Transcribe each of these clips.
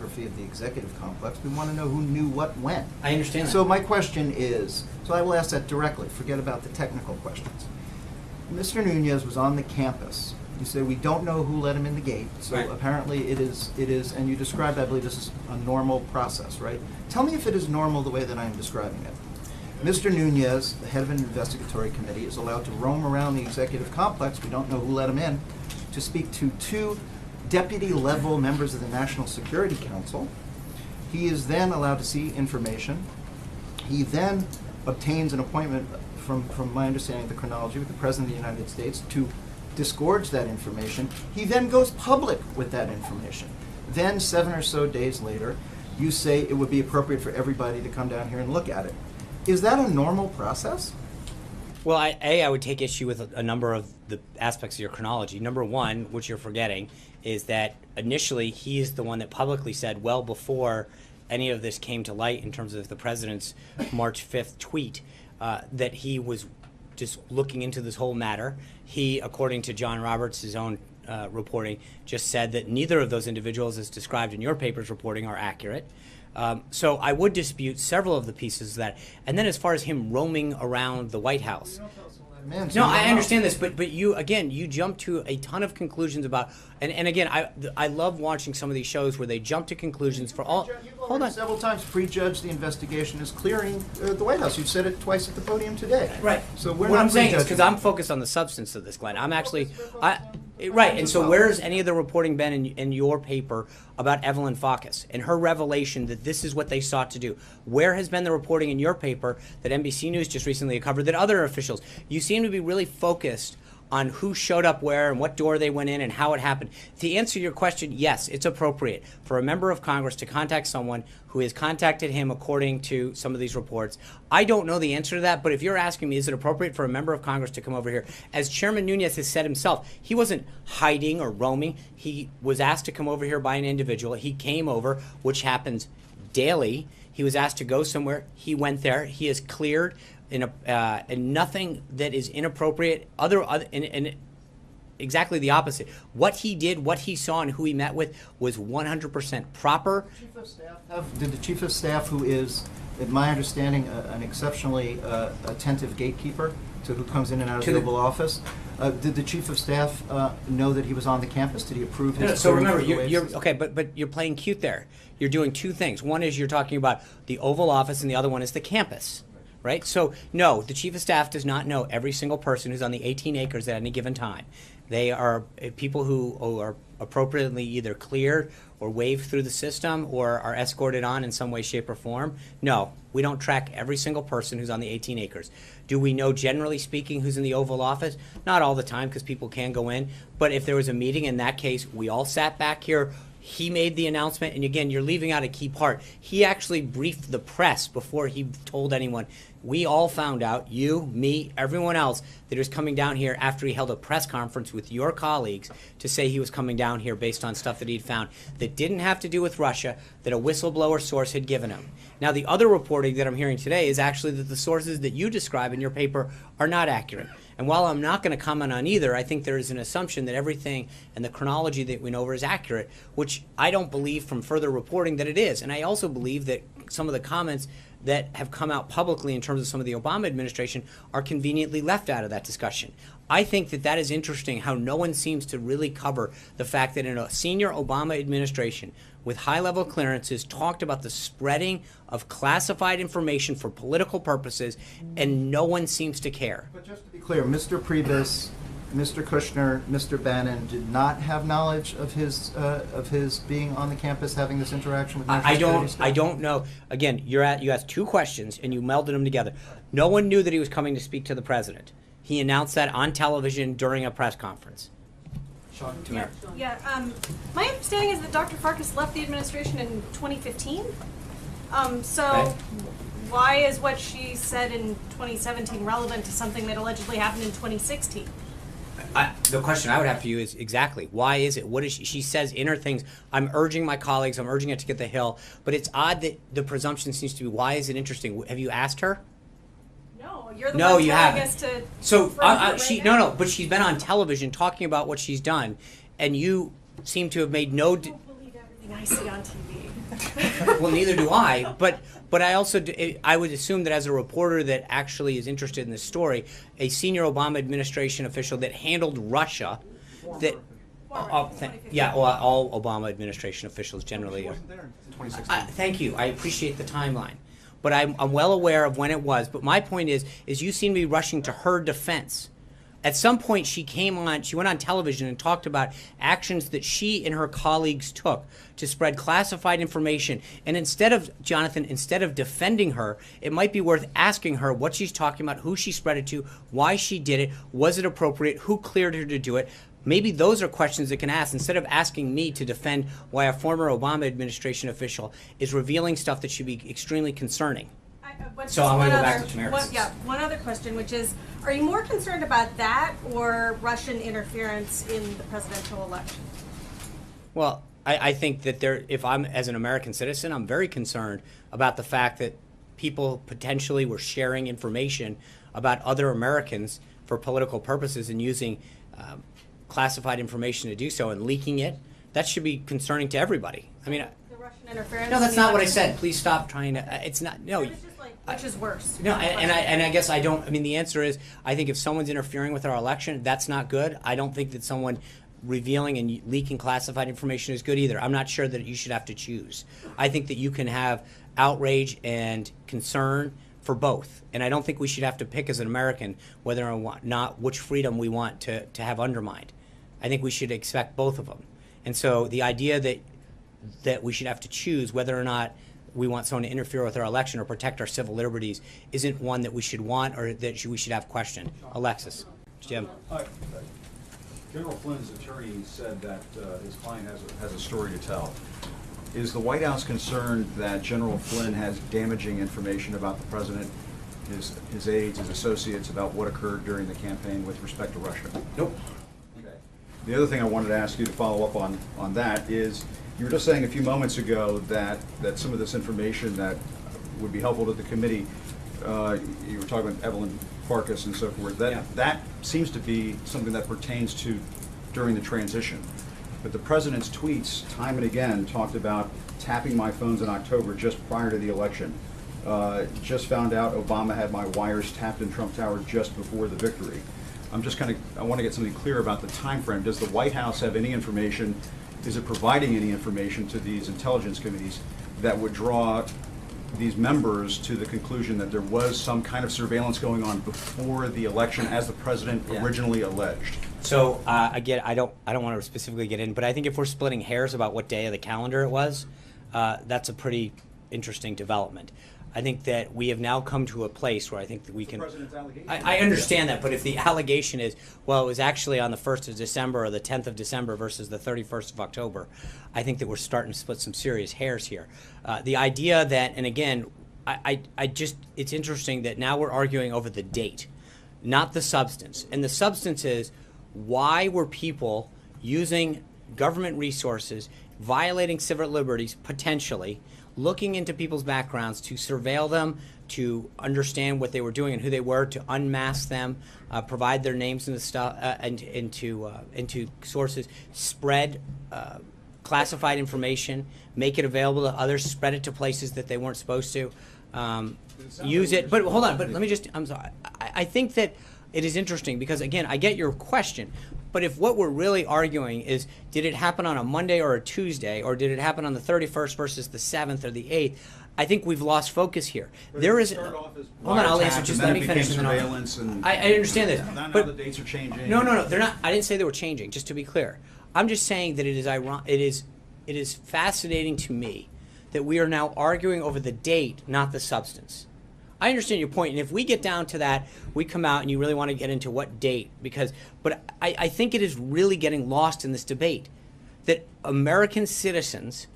geography of the executive complex. We want to know who knew what when. I understand that. So my question is, so I will ask that directly. Forget about the technical questions. Mr. Nunez was on the campus. You say we don't know who let him in the gate, so right. Apparently it is, and you described, I believe this is a normal process, right? Tell me if it is normal the way that I am describing it. Mr. Nunez, the head of an investigatory committee, is allowed to roam around the executive complex, we don't know who let him in, to speak to two deputy-level members of the National Security Council. He is then allowed to see information. He then obtains an appointment, from my understanding of the chronology, with the President of the United States to disgorge that information. He then goes public with that information. Then 7 or so days later, you say it would be appropriate for everybody to come down here and look at it. Is that a normal process? Well, I would take issue with a number of the aspects of your chronology. Number one, which you're forgetting, is that initially he is the one that publicly said, well before any of this came to light in terms of the president's March 5th tweet, that he was just looking into this whole matter. He, according to John Roberts' his own reporting, just said that neither of those individuals, as described in your paper's reporting, are accurate. So I would dispute several of the pieces of that. And then as far as him roaming around the White House. No, I understand this, but you, again, you jump to a ton of conclusions about, and again, I love watching some of these shows where they jump to conclusions for all. Hold on. Several times prejudged the investigation is clearing the White House. You've said it twice at the podium today. Right. So we're what not I'm saying is prejudging. because I'm focused on the substance of this, Glenn. I'm actually, right. And so where's any of the reporting been in your paper about Evelyn Faucus and her revelation that this is what they sought to do? Where has been the reporting in your paper that NBC News just recently covered, that other officials? You seem to be really focused on who showed up where and what door they went in and how it happened. To answer your question, yes, it's appropriate for a member of Congress to contact someone who has contacted him according to some of these reports. I don't know the answer to that, but if you're asking me, is it appropriate for a member of Congress to come over here? As Chairman Nunez has said himself, he wasn't hiding or roaming. He was asked to come over here by an individual. He came over, which happens daily. He was asked to go somewhere. He went there. He is cleared. And nothing that is inappropriate, and exactly the opposite. What he did, what he saw, and who he met with was 100% proper. Did the Chief of Staff, who is, in my understanding, an exceptionally attentive gatekeeper to who comes in and out of the Oval Office, did the Chief of Staff know that he was on the campus? Did he approve his? So remember, you're okay, but you're playing cute there. You're doing two things. One is you're talking about the Oval Office, and the other one is the campus. Right? So, no, the Chief of Staff does not know every single person who's on the 18 acres at any given time. They are people who are appropriately either cleared or waved through the system or are escorted on in some way, shape, or form. No, we don't track every single person who's on the 18 acres. Do we know, generally speaking, who's in the Oval Office? Not all the time, because people can go in. But if there was a meeting, in that case, we all sat back here. He made the announcement, and again, you're leaving out a key part. He actually briefed the press before he told anyone. We all found out, you, me, everyone else, that he was coming down here after he held a press conference with your colleagues to say he was coming down here based on stuff that he'd found that didn't have to do with Russia, that a whistleblower source had given him. Now, the other reporting that I'm hearing today is actually that the sources that you describe in your paper are not accurate. And while I'm not going to comment on either, I think there is an assumption that everything and the chronology that we know over is accurate, which I don't believe from further reporting that it is. And I also believe that some of the comments that have come out publicly in terms of some of the Obama administration are conveniently left out of that discussion. I think that that is interesting, how no one seems to really cover the fact that in a senior Obama administration with high-level clearances talked about the spreading of classified information for political purposes, and no one seems to care. But just to be clear, Mr. Priebus, Mr. Kushner, Mr. Bannon did not have knowledge of his being on the campus having this interaction with National Security Staff? I don't know. Again, you asked two questions and you melded them together. No one knew that he was coming to speak to the president. He announced that on television during a press conference. Sean, my understanding is that Dr. Farkas left the administration in 2015. Why is what she said in 2017 relevant to something that allegedly happened in 2016? The question I would have for you is exactly, why is it? What is she says in her things, I'm urging my colleagues, I'm urging it to get the Hill, but it's odd that the presumption seems to be, why is it interesting? Have you asked her? No, you're the one telling us to. So, but she's been on television talking about what she's done, and you seem to have made no. I don't believe everything I see on TV. Well, neither do I. But I also I would assume that as a reporter that actually is interested in this story, a senior Obama administration official that handled Russia, that yeah, well, all Obama administration officials generally. She wasn't there in 2016. Thank you. I appreciate the timeline, but I'm well aware of when it was. But my point is you seem to be rushing to her defense. At some point, she went on television and talked about actions that she and her colleagues took to spread classified information. And instead of defending her, it might be worth asking her what she's talking about, who she spread it to, why she did it, was it appropriate, who cleared her to do it. Maybe those are questions that can ask instead of asking me to defend why a former Obama administration official is revealing stuff that should be extremely concerning. So I'm going to go back to Tamara. One other question, which is, are you more concerned about that or Russian interference in the presidential election? Well, I think that if I'm, as an American citizen, I'm very concerned about the fact that people potentially were sharing information about other Americans for political purposes and using classified information to do so and leaking it. That should be concerning to everybody. I mean, The Russian interference? no, that's not what I said. Please stop trying to. It's not. No. It's just like, which is worse? No, and I guess I don't. I mean, the answer is I think if someone's interfering with our election, that's not good. I don't think that someone revealing and leaking classified information is good either. I'm not sure that you should have to choose. I think that you can have outrage and concern for both, and I don't think we should have to pick as an American whether or not which freedom we want to have undermined. I think we should expect both of them. And so the idea that we should have to choose whether or not we want someone to interfere with our election or protect our civil liberties isn't one that we should want or that we should have questioned. Alexis. Jim. General Flynn's attorney said that his client has a story to tell. Is the White House concerned that General Flynn has damaging information about the president, his aides, his associates, about what occurred during the campaign with respect to Russia? Nope. Okay. The other thing I wanted to ask you to follow up on that is, you were just saying a few moments ago that some of this information that would be helpful to the committee, you were talking about Evelyn Farkas and so forth, that seems to be something that pertains to during the transition. But the president's tweets, time and again, talked about tapping my phones in October just prior to the election. Just found out Obama had my wires tapped in Trump Tower just before the victory. I want to get something clear about the time frame. Does the White House have any information? Is it providing any information to these intelligence committees that would draw these members to the conclusion that there was some kind of surveillance going on before the election, as the president originally alleged? So again, I don't want to specifically get in, but I think if we're splitting hairs about what day of the calendar it was, that's a pretty interesting development. I think that we have now come to a place where I think that we can. The president's allegation. I understand that, but if the allegation is, well, it was actually on the 1st of December or the 10th of December versus the 31st of October, I think that we're starting to split some serious hairs here. The idea that, and again, it's interesting that now we're arguing over the date, not the substance. And the substance is, why were people using government resources, violating civil liberties potentially, looking into people's backgrounds to surveil them, to understand what they were doing and who they were, to unmask them, provide their names and stuff into sources, spread classified information, make it available to others, spread it to places that they weren't supposed to, use it. But hold on, but let me just, I'm sorry. I think that it is interesting because, again, I get your question, but if what we're really arguing is, did it happen on a Monday or a Tuesday, or did it happen on the 31st versus the 7th or the 8th, I think we've lost focus here. There is. Hold on, I'll answer. Just let me finish. Surveillance and I understand this, now but the dates are changing. No, they're not. I didn't say they were changing. Just to be clear, I'm just saying that it is fascinating to me that we are now arguing over the date, not the substance. I understand your point, and if we get down to that, we come out and you really want to get into what date, but I think it is really getting lost in this debate that American citizens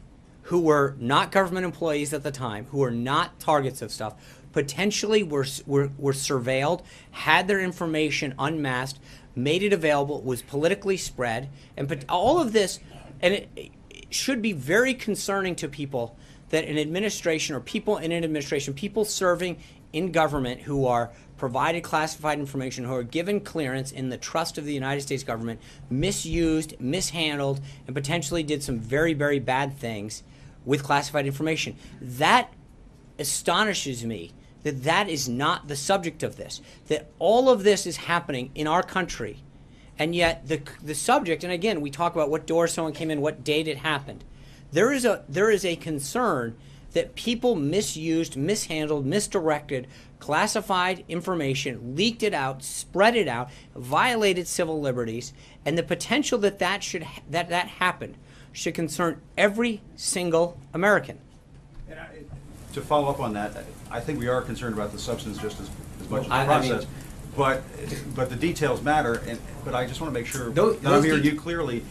who were not government employees at the time, who were not targets of stuff, potentially were surveilled, had their information unmasked, made it available, was politically spread, and all of this, and it should be very concerning to people that an administration or people in an administration, people serving in government who are provided classified information, who are given clearance in the trust of the United States government, misused, mishandled, and potentially did some very, very bad things, with classified information. That astonishes me that that is not the subject of this, that all of this is happening in our country, and yet the subject, and again, we talk about what door someone came in, what date it happened. There is a concern that people misused, mishandled, misdirected, classified information, leaked it out, spread it out, violated civil liberties, and the potential that that happened should concern every single American. And to follow up on that, I think we are concerned about the substance just as much as the I mean- process. But the details matter, but I just want to make sure Those that I'm hearing you clearly,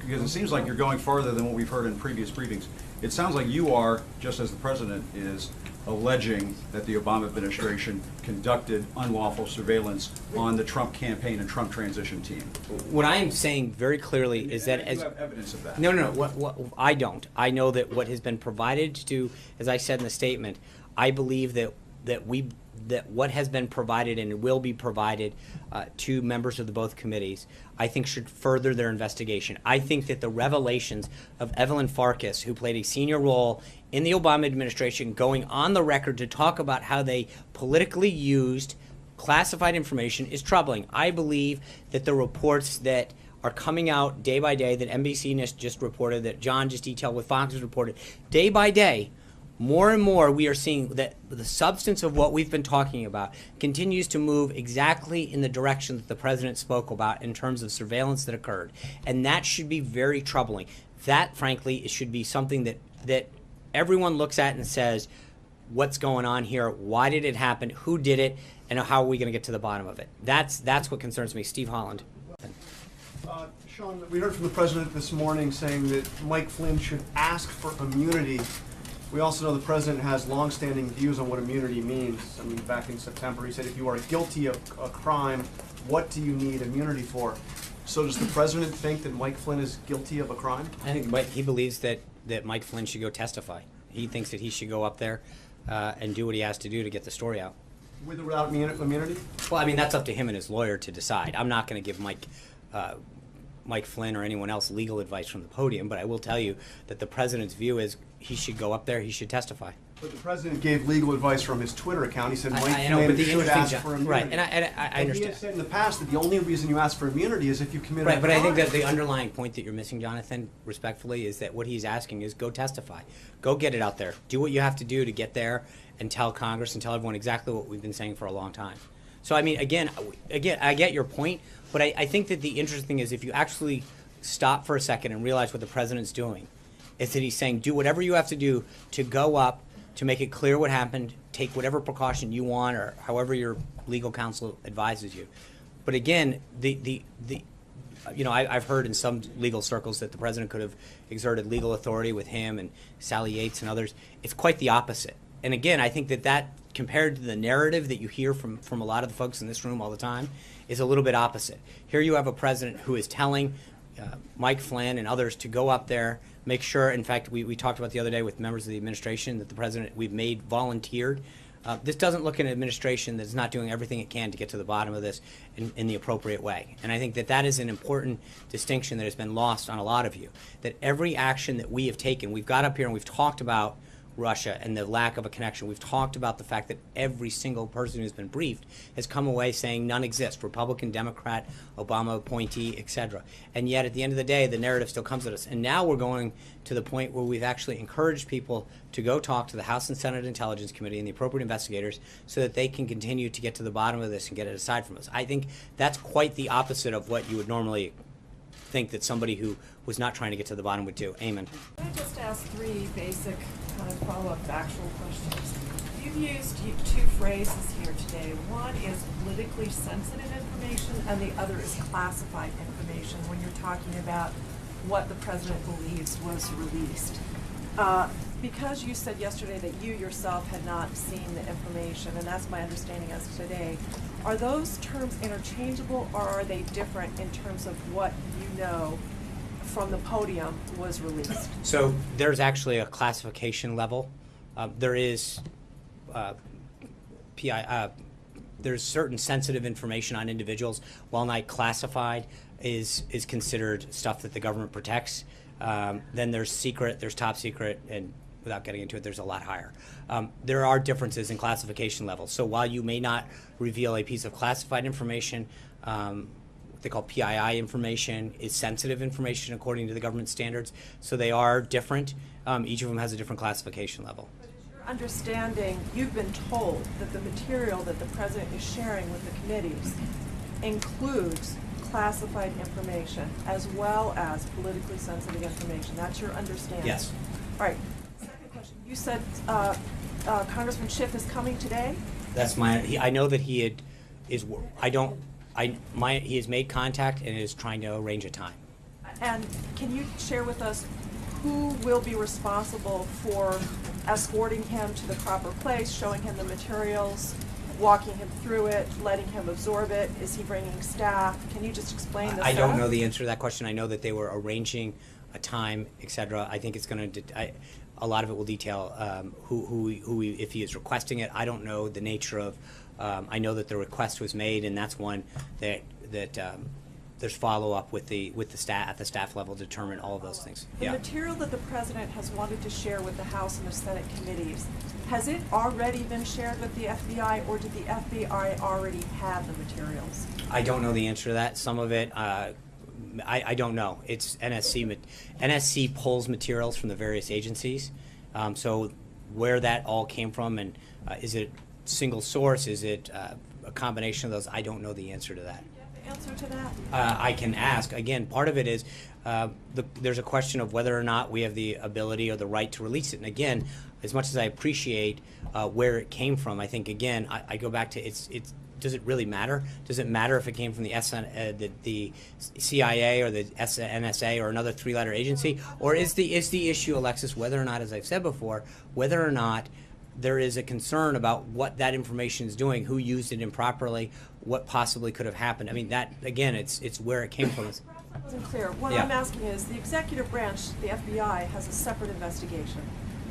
because it seems like you're going farther than what we've heard in previous briefings. It sounds like you are, just as the president is, alleging that the Obama administration conducted unlawful surveillance on the Trump campaign and Trump transition team. What I am saying very clearly is that You have evidence of that. No. What I don't. I know that what has been provided to, as I said in the statement, I believe that what has been provided and will be provided to members of both committees, I think should further their investigation. I think that the revelations of Evelyn Farkas, who played a senior role in the Obama administration, going on the record to talk about how they politically used classified information, is troubling. I believe that the reports that are coming out day by day, that NBC just reported, that John just detailed, what Fox has reported, day by day, more and more we are seeing that the substance of what we've been talking about continues to move exactly in the direction that the president spoke about in terms of surveillance that occurred. And that should be very troubling. That, frankly, it should be something that everyone looks at and says, what's going on here? Why did it happen? Who did it? And how are we going to get to the bottom of it? That's what concerns me. Steve Holland. Sean, we heard from the president this morning saying that Mike Flynn should ask for immunity. We also know the president has longstanding views on what immunity means. I mean, back in September, he said, if you are guilty of a crime, what do you need immunity for? So does the president think that Mike Flynn is guilty of a crime? I think he believes that Mike Flynn should go testify. He thinks that he should go up there and do what he has to do to get the story out. With or without immunity? Well, I mean, that's up to him and his lawyer to decide. I'm not going to give Mike Flynn or anyone else legal advice from the podium, but I will tell you that the president's view is he should go up there, he should testify. But the president gave legal advice from his Twitter account. He said Mike I know, but Flynn the should interesting ask for immunity. right, and I And he understand. has said in the past that the only reason you ask for immunity is if you commit a Right, but I think crime. that the underlying point that you're missing, Jonathan, respectfully, is that what he's asking is go testify. Go get it out there. Do what you have to do to get there and tell Congress and tell everyone exactly what we've been saying for a long time. So, I mean, again, I get your point, but I think that the interesting thing is if you actually stop for a second and realize what the president's doing, is that he's saying do whatever you have to do to go up, to make it clear what happened, take whatever precaution you want or however your legal counsel advises you. But again, I've heard in some legal circles that the president could have exerted legal authority with him and Sally Yates and others. It's quite the opposite. And again, I think that compared to the narrative that you hear from a lot of the folks in this room all the time is a little bit opposite. Here you have a president who is telling Mike Flynn and others to go up there, make sure, in fact, we talked about the other day with members of the administration that the president we've made volunteered. This doesn't look at an administration that's not doing everything it can to get to the bottom of this in the appropriate way. And I think that is an important distinction that has been lost on a lot of you, that every action that we have taken, we've got up here and we've talked about Russia and the lack of a connection. We've talked about the fact that every single person who's been briefed has come away saying none exists, Republican, Democrat, Obama appointee, etc. And yet at the end of the day, the narrative still comes at us. And now we're going to the point where we've actually encouraged people to go talk to the House and Senate Intelligence Committee and the appropriate investigators so that they can continue to get to the bottom of this and get it aside from us. I think that's quite the opposite of what you would normally think that somebody who was not trying to get to the bottom would do. Amen. Can I just ask three basic kind of follow-up factual questions? You've used two phrases here today. One is politically sensitive information and the other is classified information when you're talking about what the president believes was released. Because you said yesterday that you yourself had not seen the information, and that's my understanding as of today, are those terms interchangeable or are they different in terms of what you know from the podium was released? So there's actually a classification level. There is there's certain sensitive information on individuals. While not classified, is considered stuff that the government protects. Then there's secret, there's top secret, and without getting into it, there's a lot higher. There are differences in classification levels. So while you may not reveal a piece of classified information, what they call PII information is sensitive information according to the government standards. So they are different. Each of them has a different classification level. Your understanding, you've been told that the material that the president is sharing with the committees includes classified information as well as politically sensitive information. That's your understanding? Yes. All right. Second question. You said Congressman Schiff is coming today? That's I know that he has made contact and is trying to arrange a time. And can you share with us who will be responsible for escorting him to the proper place, showing him the materials, walking him through it, letting him absorb it? Is he bringing staff? Can you just explain the I don't setup? know the answer to that question. I know that they were arranging a time, etc. I think it's going to. A lot of it will detail if he is requesting it. I don't know the nature of. I know that the request was made, and that's one that there's follow up with the staff at the staff level to determine all of those things. The Yeah. material that the president has wanted to share with the House and the Senate committees, has it already been shared with the FBI, or did the FBI already have the materials? I don't know the answer to that. Some of it, I don't know. It's NSC. NSC pulls materials from the various agencies. So where that all came from, and is it single source? Is it a combination of those? I don't know the answer to that. Answer to that? I can ask. Again, part of it is there's a question of whether or not we have the ability or the right to release it. And again, as much as I appreciate where it came from, I think, again, I go back to does it really matter? Does it matter if it came from the CIA or the NSA or another three-letter agency? Or is the issue, Alexis, whether or not, as I've said before, whether or not there is a concern about what that information is doing, who used it improperly, what possibly could have happened? I mean, that, again, it's where it came from. That wasn't clear. What Yeah. I'm asking is, the executive branch, the FBI, has a separate investigation.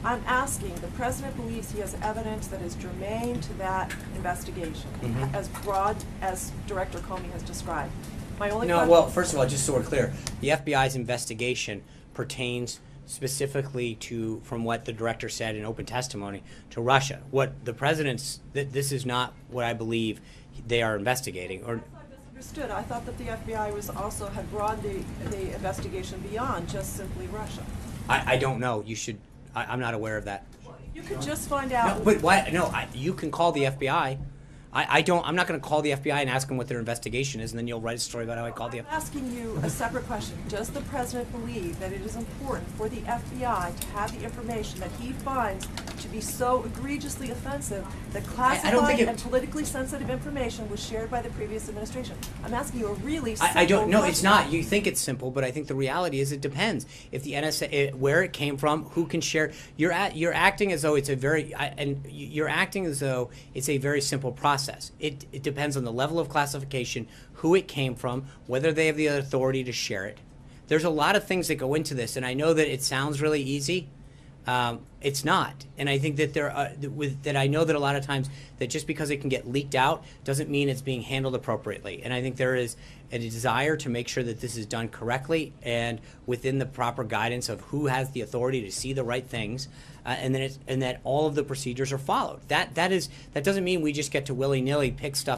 I'm asking, the president believes he has evidence that is germane to that investigation, Mhm. as broad as Director Comey has described. My only No, question. well, first of all, just so we're clear, the FBI's investigation pertains specifically to, from what the director said in open testimony, to Russia. What the president's, this is not what I believe they are investigating. Or I misunderstood. I thought that the FBI was also had broadened the investigation beyond just simply Russia. I don't know. You should. I'm not aware of that. You could just find No, out. but why? No, you can call the FBI. I don't. I'm not going to call the FBI and ask them what their investigation is, and then you'll write a story about how I called the I'm FBI. asking you a separate question. Does the president believe that it is important for the FBI to have the information that he finds to be so egregiously offensive that classified and politically sensitive information was shared by the previous administration? I'm asking you a really simple I don't. No, question. it's not. You think it's simple, but I think the reality is it depends. If the NSA, where it came from, who can share. You're acting as though it's a very you're acting as though it's a very simple process. It depends on the level of classification, who it came from, whether they have the authority to share it. There's a lot of things that go into this, and I know that it sounds really easy. It's not, and I think that that I know that a lot of times that just because it can get leaked out doesn't mean it's being handled appropriately. And I think there is a desire to make sure that this is done correctly and within the proper guidance of who has the authority to see the right things, and that all of the procedures are followed. That doesn't mean we just get to willy-nilly pick stuff